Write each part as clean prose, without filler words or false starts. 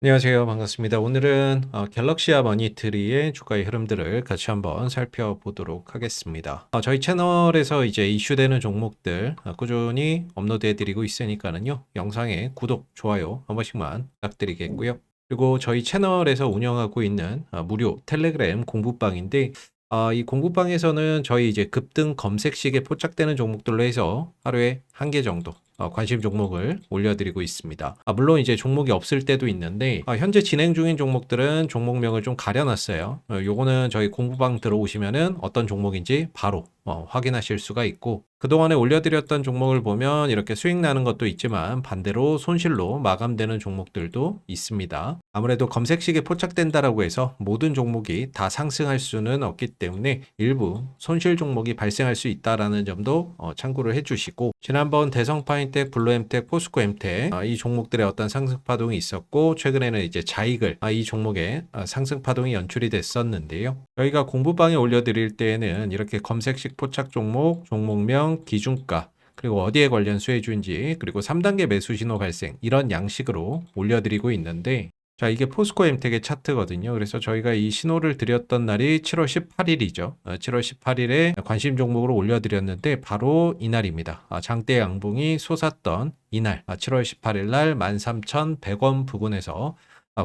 안녕하세요. 반갑습니다. 오늘은 갤럭시아 머니터리의 주가의 흐름들을 같이 한번 살펴보도록 하겠습니다. 저희 채널에서 이제 이슈되는 종목들 꾸준히 업로드해드리고 있으니까는요. 영상에 구독, 좋아요 한 번씩만 부탁드리겠고요. 그리고 저희 채널에서 운영하고 있는 무료 텔레그램 공부방인데 이 공부방에서는 저희 이제 급등 검색식에 포착되는 종목들로 해서 하루에 한 개 정도 관심 종목을 올려드리고 있습니다. 물론 이제 종목이 없을 때도 있는데 현재 진행 중인 종목들은 종목명을 좀 가려놨어요. 요거는 저희 공부방 들어오시면은 어떤 종목인지 바로 확인하실 수가 있고, 그동안에 올려드렸던 종목을 보면 이렇게 수익 나는 것도 있지만 반대로 손실로 마감되는 종목들도 있습니다. 아무래도 검색식에 포착된다라고 해서 모든 종목이 다 상승할 수는 없기 때문에 일부 손실 종목이 발생할 수 있다라는 점도 참고를 해주시고, 지난번 대성파인텍, 블루엠텍, 포스코엠텍 이 종목들의 어떤 상승 파동이 있었고, 최근에는 이제 자이글 이 종목에 상승 파동이 연출이 됐었는데요. 저희가 공부방에 올려드릴 때에는 이렇게 검색식 포착 종목, 종목명, 기준가, 그리고 어디에 관련 수혜주인지, 그리고 3단계 매수 신호 발생, 이런 양식으로 올려드리고 있는데, 자, 이게 포스코엠텍의 차트거든요. 그래서 저희가 이 신호를 드렸던 날이 7월 18일이죠. 7월 18일에 관심 종목으로 올려드렸는데 바로 이날입니다. 장대 양봉이 솟았던 이날, 7월 18일 날 13,100원 부근에서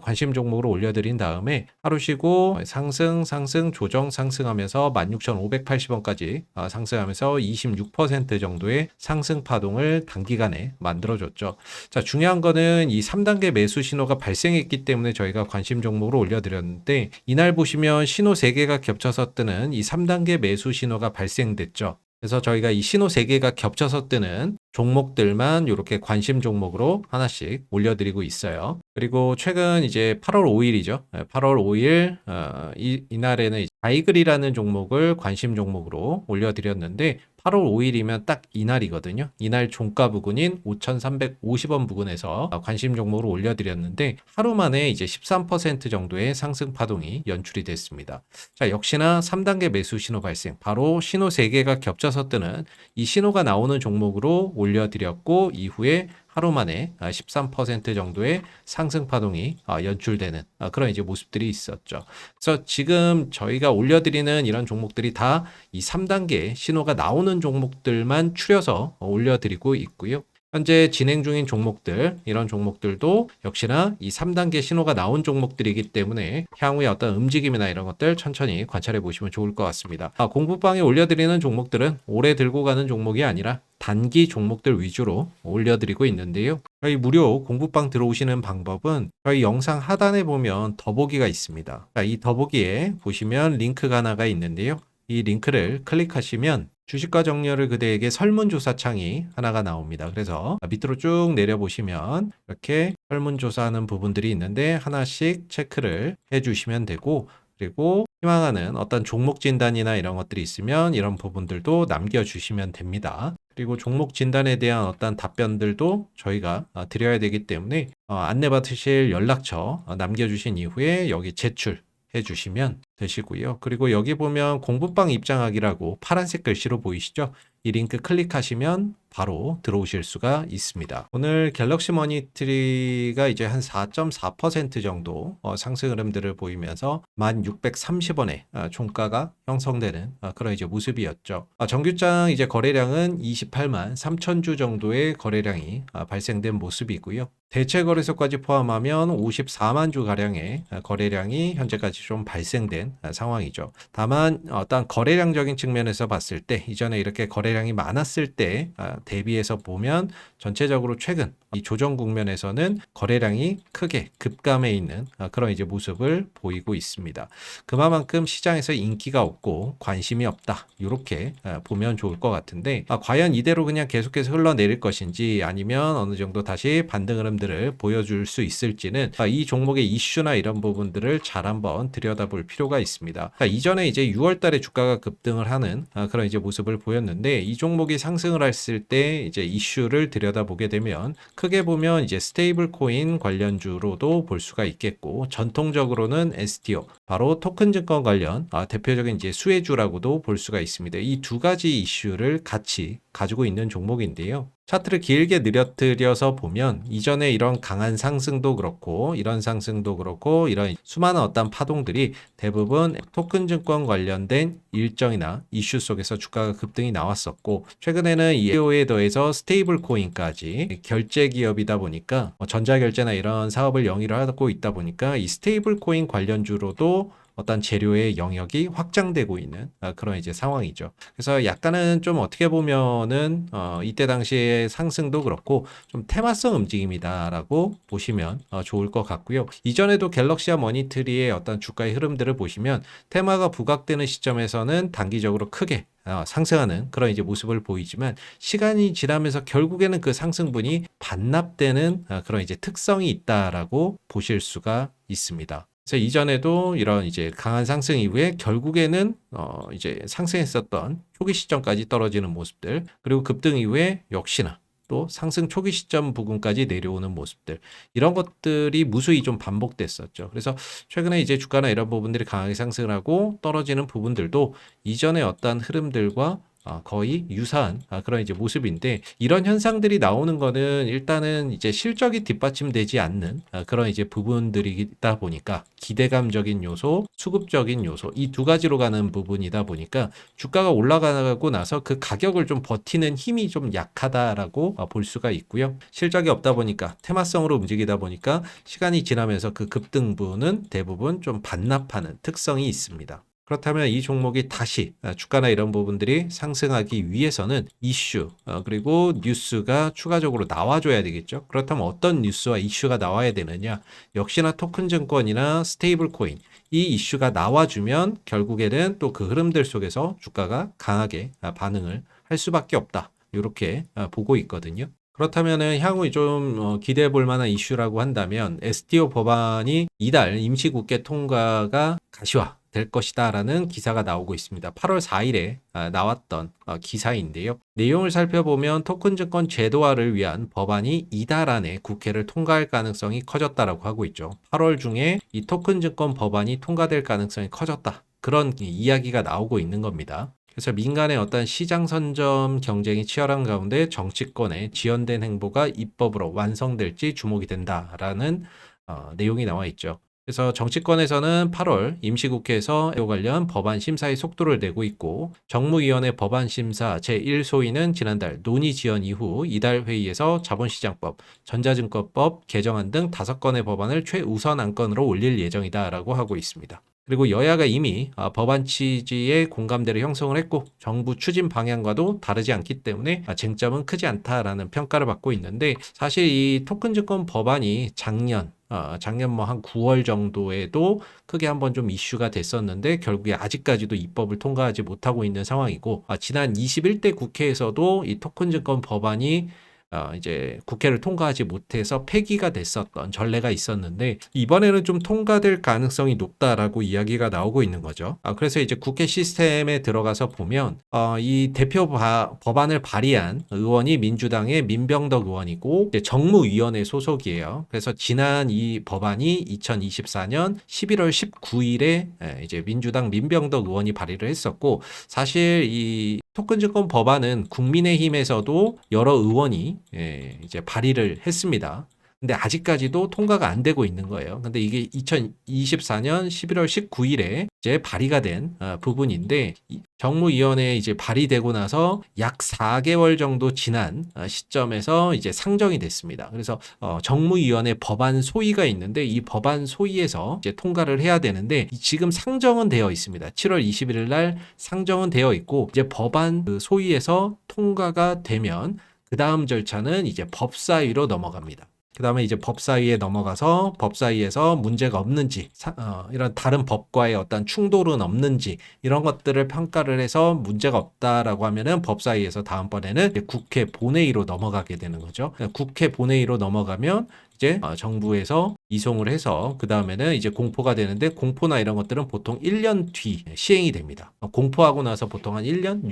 관심 종목으로 올려드린 다음에 하루 쉬고 상승, 조정 상승하면서 16,580원까지 상승하면서 26% 정도의 상승 파동을 단기간에 만들어줬죠. 자, 중요한 거는 이 3단계 매수 신호가 발생했기 때문에 저희가 관심 종목으로 올려드렸는데, 이날 보시면 신호 3개가 겹쳐서 뜨는 이 3단계 매수 신호가 발생됐죠. 그래서 저희가 이 신호 3개가 겹쳐서 뜨는 종목들만 이렇게 관심 종목으로 하나씩 올려드리고 있어요. 그리고 최근 이제 8월 5일이죠. 8월 5일 이날에는 자이글이라는 종목을 관심 종목으로 올려드렸는데 8월 5일이면 딱 이날이거든요. 이날 종가 부근인 5,350원 부근에서 관심 종목으로 올려드렸는데 하루 만에 이제 13% 정도의 상승 파동이 연출이 됐습니다. 자, 역시나 3단계 매수 신호 발생, 바로 신호 3개가 겹쳐서 뜨는 이 신호가 나오는 종목으로 올려드렸고, 이후에 하루 만에 13% 정도의 상승 파동이 연출되는 그런 이제 모습들이 있었죠. 그래서 지금 저희가 올려드리는 이런 종목들이 다 이 3단계 신호가 나오는 종목들만 추려서 올려드리고 있고요. 현재 진행 중인 종목들, 이런 종목들도 역시나 이 3단계 신호가 나온 종목들이기 때문에 향후에 어떤 움직임이나 이런 것들 천천히 관찰해 보시면 좋을 것 같습니다. 공부방에 올려드리는 종목들은 오래 들고 가는 종목이 아니라 단기 종목들 위주로 올려드리고 있는데요. 저희 무료 공부방 들어오시는 방법은 저희 영상 하단에 보면 더보기가 있습니다. 이 더보기에 보시면 링크가 하나가 있는데요. 이 링크를 클릭하시면 주식과 정렬을 그대에게 설문조사 창이 하나가 나옵니다. 그래서 밑으로 쭉 내려보시면 이렇게 설문조사하는 부분들이 있는데 하나씩 체크를 해주시면 되고, 그리고 희망하는 어떤 종목 진단이나 이런 것들이 있으면 이런 부분들도 남겨주시면 됩니다. 그리고 종목 진단에 대한 어떤 답변들도 저희가 드려야 되기 때문에 안내받으실 연락처 남겨주신 이후에 여기 제출 해주시면 되시고요. 그리고 여기 보면 공부방 입장하기라고 파란색 글씨로 보이시죠? 이 링크 클릭하시면 바로 들어오실 수가 있습니다. 오늘 갤럭시 머니터리가 이제 한 4.4% 정도 상승 흐름들을 보이면서 1,630원에 종가가 형성되는 그런 이제 모습이었죠. 정규장 이제 거래량은 28만 3천 주 정도의 거래량이 발생된 모습이고요. 대체 거래소까지 포함하면 54만 주 가량의 거래량이 현재까지 좀 발생된 상황이죠. 다만 어떤 거래량적인 측면에서 봤을 때 이전에 이렇게 거래량이 많았을 때 대비해서 보면 전체적으로 최근 이 조정 국면에서는 거래량이 크게 급감해 있는 그런 이제 모습을 보이고 있습니다. 그만큼 시장에서 인기가 없고 관심이 없다, 이렇게 보면 좋을 것 같은데, 과연 이대로 그냥 계속해서 흘러내릴 것인지 아니면 어느 정도 다시 반등 흐름들을 보여줄 수 있을지는 이 종목의 이슈나 이런 부분들을 잘 한번 들여다볼 필요가 있습니다. 이전에 이제 6월 달에 주가가 급등을 하는 그런 이제 모습을 보였는데, 이 종목이 상승을 했을 때 이제 이슈를 들여다보게 되면 크게 보면 이제 스테이블 코인 관련주로도 볼 수가 있겠고, 전통적으로는 STO, 바로 토큰 증권 관련 대표적인 이제 수혜주라고도 볼 수가 있습니다. 이 두 가지 이슈를 같이 가지고 있는 종목인데요. 차트를 길게 늘어뜨려서 보면 이전에 이런 강한 상승도 그렇고 이런 상승도 그렇고 이런 수많은 어떤 파동들이 대부분 토큰 증권 관련된 일정이나 이슈 속에서 주가가 급등이 나왔었고, 최근에는 이 IO에 더해서 스테이블 코인까지 결제 기업이다 보니까 전자결제나 이런 사업을 영위로 하고 있다 보니까 이 스테이블 코인 관련주로도 어떤 재료의 영역이 확장되고 있는 그런 이제 상황이죠. 그래서 약간은 좀 어떻게 보면은 이때 당시의 상승도 그렇고 좀 테마성 움직임이다라고 보시면 좋을 것 같고요. 이전에도 갤럭시와 머니트리의 어떤 주가의 흐름들을 보시면 테마가 부각되는 시점에서는 단기적으로 크게 상승하는 그런 이제 모습을 보이지만, 시간이 지나면서 결국에는 그 상승분이 반납되는 그런 이제 특성이 있다라고 보실 수가 있습니다. 그래서 이전에도 이런 이제 강한 상승 이후에 결국에는 이제 상승했었던 초기 시점까지 떨어지는 모습들, 그리고 급등 이후에 역시나 또 상승 초기 시점 부근까지 내려오는 모습들, 이런 것들이 무수히 좀 반복됐었죠. 그래서 최근에 이제 주가나 이런 부분들이 강하게 상승을 하고 떨어지는 부분들도 이전의 어떤 흐름들과 거의 유사한 그런 이제 모습인데, 이런 현상들이 나오는 거는 일단은 이제 실적이 뒷받침되지 않는 그런 이제 부분들이다 보니까, 기대감적인 요소, 수급적인 요소, 이 두 가지로 가는 부분이다 보니까 주가가 올라가고 나서 그 가격을 좀 버티는 힘이 좀 약하다라고 볼 수가 있고요. 실적이 없다 보니까 테마성으로 움직이다 보니까 시간이 지나면서 그 급등분은 대부분 좀 반납하는 특성이 있습니다. 그렇다면 이 종목이 다시 주가나 이런 부분들이 상승하기 위해서는 이슈 그리고 뉴스가 추가적으로 나와줘야 되겠죠. 그렇다면 어떤 뉴스와 이슈가 나와야 되느냐? 역시나 토큰 증권이나 스테이블 코인, 이 이슈가 나와주면 결국에는 또 그 흐름들 속에서 주가가 강하게 반응을 할 수밖에 없다, 이렇게 보고 있거든요. 그렇다면 향후 좀 기대해 볼 만한 이슈라고 한다면, STO 법안이 이달 임시국회 통과가 가시화 될 것이다 라는 기사가 나오고 있습니다. 8월 4일에 나왔던 기사인데요. 내용을 살펴보면 토큰 증권 제도화를 위한 법안이 이달 안에 국회를 통과할 가능성이 커졌다라고 하고 있죠. 8월 중에 이 토큰 증권 법안이 통과될 가능성이 커졌다, 그런 이야기가 나오고 있는 겁니다. 그래서 민간의 어떤 시장 선점 경쟁이 치열한 가운데 정치권의 지연된 행보가 입법으로 완성될지 주목이 된다라는 내용이 나와 있죠. 그래서 정치권에서는 8월 임시국회에서 이 관련 법안 심사의 속도를 내고 있고, 정무위원회 법안 심사 제1소위는 지난달 논의 지연 이후 이달 회의에서 자본시장법, 전자증권법 개정안 등 5건의 법안을 최우선 안건으로 올릴 예정이다라고 하고 있습니다. 그리고 여야가 이미 법안 취지에 공감대를 형성을 했고 정부 추진 방향과도 다르지 않기 때문에 쟁점은 크지 않다라는 평가를 받고 있는데, 사실 이 토큰 증권 법안이 작년 뭐 한 9월 정도에도 크게 한번 좀 이슈가 됐었는데 결국에 아직까지도 입법을 통과하지 못하고 있는 상황이고, 지난 21대 국회에서도 이 토큰 증권 법안이 이제 국회를 통과하지 못해서 폐기가 됐었던 전례가 있었는데, 이번에는 좀 통과될 가능성이 높다라고 이야기가 나오고 있는 거죠. 그래서 이제 국회 시스템에 들어가서 보면 이 대표 법안을 발의한 의원이 민주당의 민병덕 의원이고 이제 정무위원회 소속이에요. 그래서 지난 이 법안이 2024년 11월 19일에 이제 민주당 민병덕 의원이 발의를 했었고, 사실 이 토큰 증권 법안은 국민의힘에서도 여러 의원이 이제 발의를 했습니다. 근데 아직까지도 통과가 안 되고 있는 거예요. 근데 이게 2024년 11월 19일에 이제 발의가 된 부분인데, 정무위원회에 이제 발의되고 나서 약 4개월 정도 지난 시점에서 이제 상정이 됐습니다. 그래서 정무위원회 법안 소위가 있는데, 이 법안 소위에서 이제 통과를 해야 되는데 지금 상정은 되어 있습니다. 7월 21일 날 상정은 되어 있고, 이제 법안 그 소위에서 통과가 되면 그 다음 절차는 이제 법사위로 넘어갑니다. 그 다음에 이제 법사위에 넘어가서 법사위에서 문제가 없는지, 이런 다른 법과의 어떤 충돌은 없는지, 이런 것들을 평가를 해서 문제가 없다라고 하면은 법사위에서 다음번에는 이제 국회 본회의로 넘어가게 되는 거죠. 국회 본회의로 넘어가면 이제 정부에서 이송을 해서 그 다음에는 이제 공포가 되는데, 공포나 이런 것들은 보통 1년 뒤 시행이 됩니다. 공포하고 나서 보통 한 1년,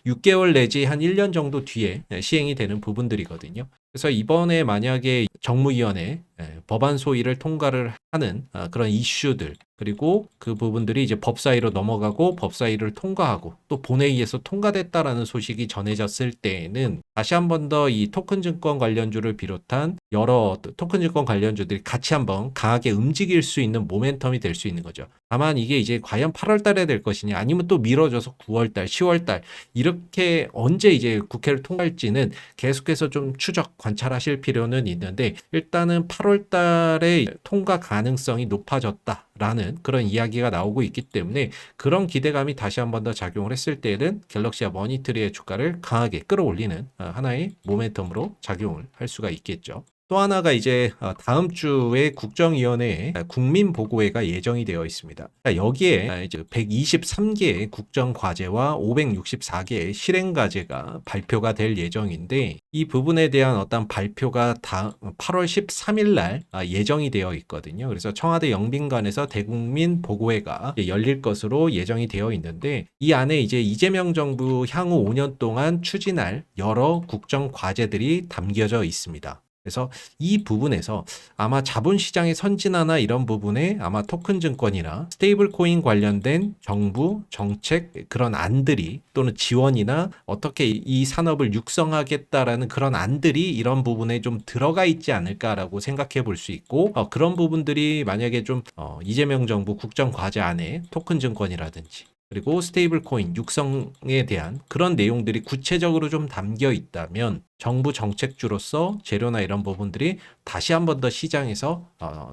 6개월 내지 한 1년 정도 뒤에 시행이 되는 부분들이거든요. 그래서 이번에 만약에 정무위원회 법안 소위를 통과를 하는 그런 이슈들 그리고 그 부분들이 이제 법사위로 넘어가고 법사위를 통과하고 또 본회의에서 통과됐다라는 소식이 전해졌을 때에는 다시 한 번 더 이 토큰 증권 관련주를 비롯한 여러 토큰 증권 관련주들이 같이 한번 강하게 움직일 수 있는 모멘텀이 될 수 있는 거죠. 다만 이게 이제 과연 8월 달에 될 것이냐 아니면 또 미뤄져서 9월 달, 10월 달 이렇게 언제 이제 국회를 통과할지는 계속해서 좀 추적 관찰하실 필요는 있는데 일단은 8월 달에 통과 가능성이 높아졌다라는 그런 이야기가 나오고 있기 때문에 그런 기대감이 다시 한 번 더 작용을 했을 때는 갤럭시와 머니트리의 주가를 강하게 끌어올리는 하나의 모멘텀으로 작용을 할 수가 있겠죠. 또 하나가 이제 다음 주에 국정위원회에 국민보고회가 예정이 되어 있습니다. 여기에 이제 123개의 국정과제와 564개의 실행과제가 발표가 될 예정인데 이 부분에 대한 어떤 발표가 8월 13일 날 예정이 되어 있거든요. 그래서 청와대 영빈관에서 대국민 보고회가 열릴 것으로 예정이 되어 있는데 이 안에 이제 이재명 정부 향후 5년 동안 추진할 여러 국정과제들이 담겨져 있습니다. 그래서 이 부분에서 아마 자본시장의 선진화나 이런 부분에 아마 토큰 증권이나 스테이블 코인 관련된 정부 정책 그런 안들이 또는 지원이나 어떻게 이 산업을 육성하겠다라는 그런 안들이 이런 부분에 좀 들어가 있지 않을까라고 생각해 볼 수 있고 그런 부분들이 만약에 좀 이재명 정부 국정과제 안에 토큰 증권이라든지 그리고 스테이블 코인 육성에 대한 그런 내용들이 구체적으로 좀 담겨 있다면 정부 정책주로서 재료나 이런 부분들이 다시 한 번 더 시장에서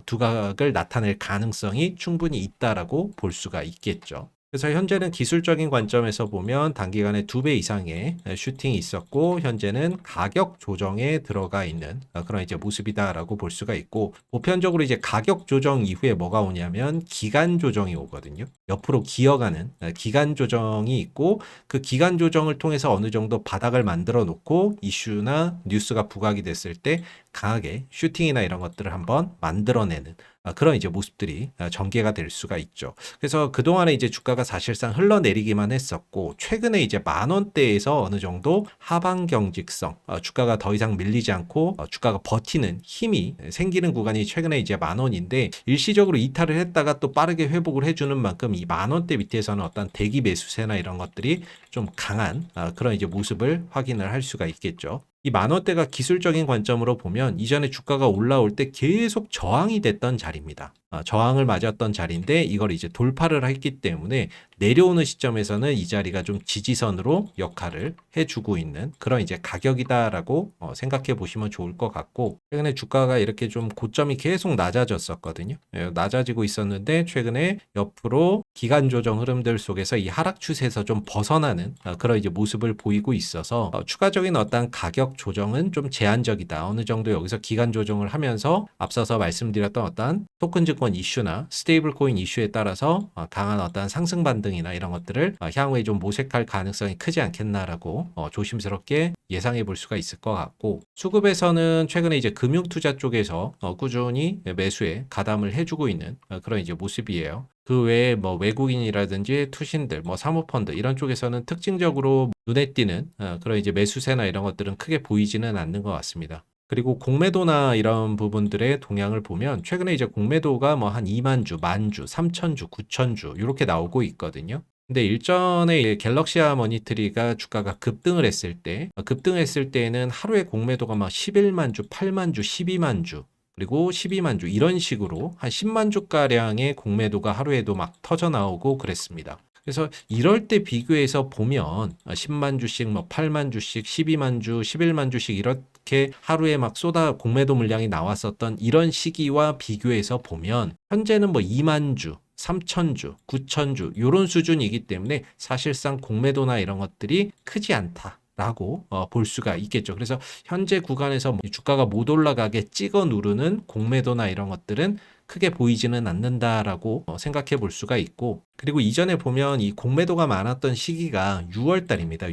두각을 나타낼 가능성이 충분히 있다라고 볼 수가 있겠죠. 그래서 현재는 기술적인 관점에서 보면 단기간에 2배 이상의 슈팅이 있었고 현재는 가격 조정에 들어가 있는 그런 이제 모습이다라고 볼 수가 있고 보편적으로 이제 가격 조정 이후에 뭐가 오냐면 기간 조정이 오거든요. 옆으로 기어가는 기간 조정이 있고 그 기간 조정을 통해서 어느 정도 바닥을 만들어 놓고 이슈나 뉴스가 부각이 됐을 때 강하게 슈팅이나 이런 것들을 한번 만들어내는 그런 이제 모습들이 전개가 될 수가 있죠. 그래서 그동안에 이제 주가가 사실상 흘러내리기만 했었고 최근에 이제 10,000원대에서 어느 정도 하방 경직성 주가가 더 이상 밀리지 않고 주가가 버티는 힘이 생기는 구간이 최근에 이제 10,000원인데 일시적으로 이탈을 했다가 또 빠르게 회복을 해주는 만큼 이 10,000원대 밑에서는 어떤 대기 매수세나 이런 것들이 좀 강한 그런 이제 모습을 확인을 할 수가 있겠죠. 이 10,000원대가 기술적인 관점으로 보면 이전에 주가가 올라올 때 계속 저항이 됐던 자리입니다. 저항을 맞았던 자리인데 이걸 이제 돌파를 했기 때문에 내려오는 시점에서는 이 자리가 좀 지지선으로 역할을 해주고 있는 그런 이제 가격이다라고 생각해 보시면 좋을 것 같고 최근에 주가가 이렇게 좀 고점이 계속 낮아졌었거든요. 낮아지고 있었는데 최근에 옆으로 기간 조정 흐름들 속에서 이 하락 추세에서 좀 벗어나는 그런 이제 모습을 보이고 있어서 추가적인 어떤 가격 조정은 좀 제한적이다. 어느 정도 여기서 기간 조정을 하면서 앞서서 말씀드렸던 어떤 토큰 증권 이슈나 스테이블 코인 이슈에 따라서 강한 어떤 상승 반등이나 이런 것들을 향후에 좀 모색할 가능성이 크지 않겠나라고 조심스럽게 예상해 볼 수가 있을 것 같고 수급에서는 최근에 이제 금융투자 쪽에서 꾸준히 매수에 가담을 해주고 있는 그런 이제 모습이에요. 그 외에 뭐 외국인이라든지 투신들, 뭐 사모펀드 이런 쪽에서는 특징적으로 눈에 띄는 그런 이제 매수세나 이런 것들은 크게 보이지는 않는 것 같습니다. 그리고 공매도나 이런 부분들의 동향을 보면 최근에 이제 공매도가 뭐 한 2만 주, 만 주, 3천 주, 9천 주 이렇게 나오고 있거든요. 근데 일전에 갤럭시아 머니트리가 주가가 급등을 했을 때에는 하루에 공매도가 막 11만 주, 8만 주, 12만 주 그리고 12만 주 이런 식으로 한 10만 주가량의 공매도가 하루에도 막 터져 나오고 그랬습니다. 그래서 이럴 때 비교해서 보면 10만 주씩 뭐 8만 주씩 12만 주 11만 주씩 이렇게 하루에 막 공매도 물량이 나왔었던 이런 시기와 비교해서 보면 현재는 뭐 2만 주 3천 주, 9천 주 이런 수준이기 때문에 사실상 공매도나 이런 것들이 크지 않다. 라고 볼 수가 있겠죠. 그래서 현재 구간에서 주가가 못 올라가게 찍어 누르는 공매도나 이런 것들은 크게 보이지는 않는다라고 생각해 볼 수가 있고 그리고 이전에 보면 이 공매도가 많았던 시기가 6월달입니다.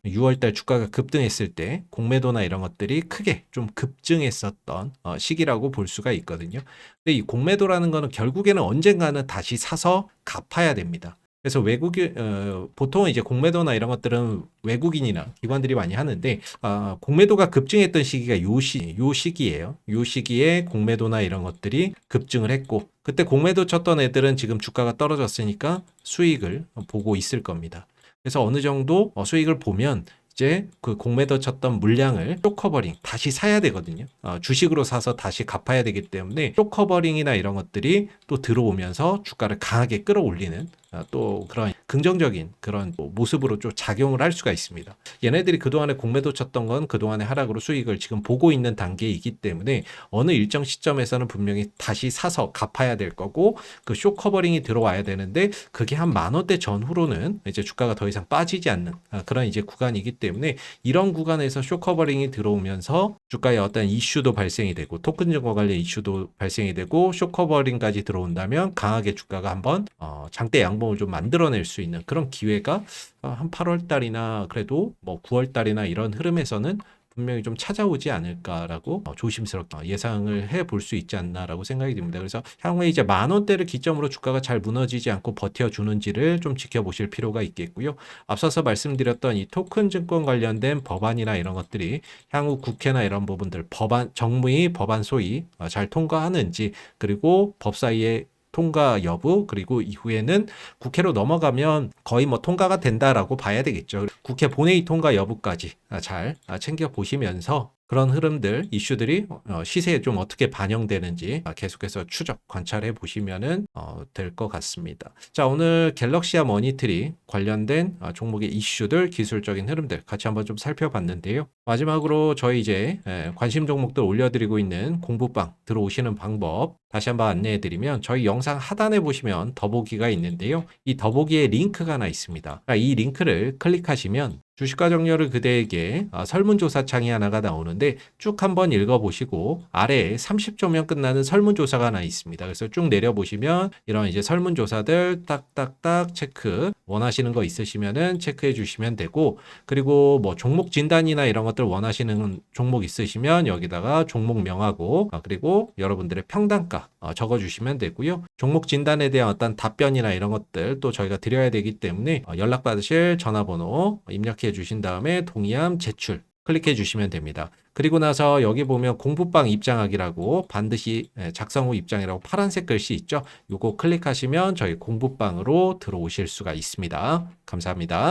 6월달 주가가 급등했을 때 공매도나 이런 것들이 크게 좀 급증했었던 시기라고 볼 수가 있거든요. 근데 이 공매도라는 거는 결국에는 언젠가는 다시 사서 갚아야 됩니다. 그래서 보통 이제 공매도나 이런 것들은 외국인이나 기관들이 많이 하는데, 공매도가 급증했던 시기가 요 시기예요. 요 시기에 공매도나 이런 것들이 급증을 했고, 그때 공매도 쳤던 애들은 지금 주가가 떨어졌으니까 수익을 보고 있을 겁니다. 그래서 어느 정도 수익을 보면 이제 그 공매도 쳤던 물량을 쇼커버링 다시 사야 되거든요. 주식으로 사서 다시 갚아야 되기 때문에 쇼커버링이나 이런 것들이 또 들어오면서 주가를 강하게 끌어올리는 또 그런 긍정적인 그런 모습으로 좀 작용을 할 수가 있습니다. 얘네들이 그동안에 공매도 쳤던 건 그동안의 하락으로 수익을 지금 보고 있는 단계이기 때문에 어느 일정 시점에서는 분명히 다시 사서 갚아야 될 거고, 그 쇼커버링이 들어와야 되는데 그게 한 10,000원대 전후로는 이제 주가가 더 이상 빠지지 않는 그런 이제 구간이기 때문에, 이런 구간에서 쇼커버링이 들어오면서 주가에 어떤 이슈도 발생이 되고 토큰 증권 관련 이슈도 발생이 되고 쇼커버링까지 들어온다면 강하게 주가가 한번 장대 양봉을 좀 만들어낼 수 있는 그런 기회가 한 8월 달이나 그래도 뭐 9월 달이나 이런 흐름에서는 분명히 좀 찾아오지 않을까라고 조심스럽게 예상을 해볼 수 있지 않나라고 생각이 듭니다. 그래서 향후에 이제 10,000원대를 기점으로 주가가 잘 무너지지 않고 버텨주는지를 좀 지켜보실 필요가 있겠고요. 앞서서 말씀드렸던 이 토큰 증권 관련된 법안이나 이런 것들이 향후 국회나 이런 부분들 정무위 법안 소위 잘 통과하는지, 그리고 법사위의 통과 여부, 그리고 이후에는 국회로 넘어가면 거의 뭐 통과가 된다라고 봐야 되겠죠. 국회 본회의 통과 여부까지 잘 챙겨 보시면서 그런 흐름들, 이슈들이 시세에 좀 어떻게 반영되는지 계속해서 관찰해 보시면은 될 것 같습니다. 자, 오늘 갤럭시아 머니트리 관련된 종목의 이슈들, 기술적인 흐름들 같이 한번 좀 살펴봤는데요. 마지막으로 저희 이제 관심 종목들 올려드리고 있는 공부방 들어오시는 방법 다시 한번 안내해 드리면, 저희 영상 하단에 보시면 더보기가 있는데요. 이 더보기에 링크가 하나 있습니다. 이 링크를 클릭하시면 주식과 정렬을 그대에게 설문조사 창이 하나가 나오는데, 쭉 한번 읽어보시고 아래에 30초면 끝나는 설문조사가 하나 있습니다. 그래서 쭉 내려보시면 이런 이제 설문조사들 딱딱딱 체크, 원하시는 거 있으시면은 체크해 주시면 되고, 그리고 뭐 종목 진단이나 이런 것들 원하시는 종목 있으시면 여기다가 종목명하고 그리고 여러분들의 평단가 적어주시면 되고요. 종목 진단에 대한 어떤 답변이나 이런 것들 또 저희가 드려야 되기 때문에 연락받으실 전화번호 입력해 주신 다음에 동의함 제출 클릭해 주시면 됩니다. 그리고 나서 여기 보면 공부방 입장하기라고 반드시 작성 후 입장이라고 파란색 글씨 있죠? 요거 클릭하시면 저희 공부방으로 들어오실 수가 있습니다. 감사합니다.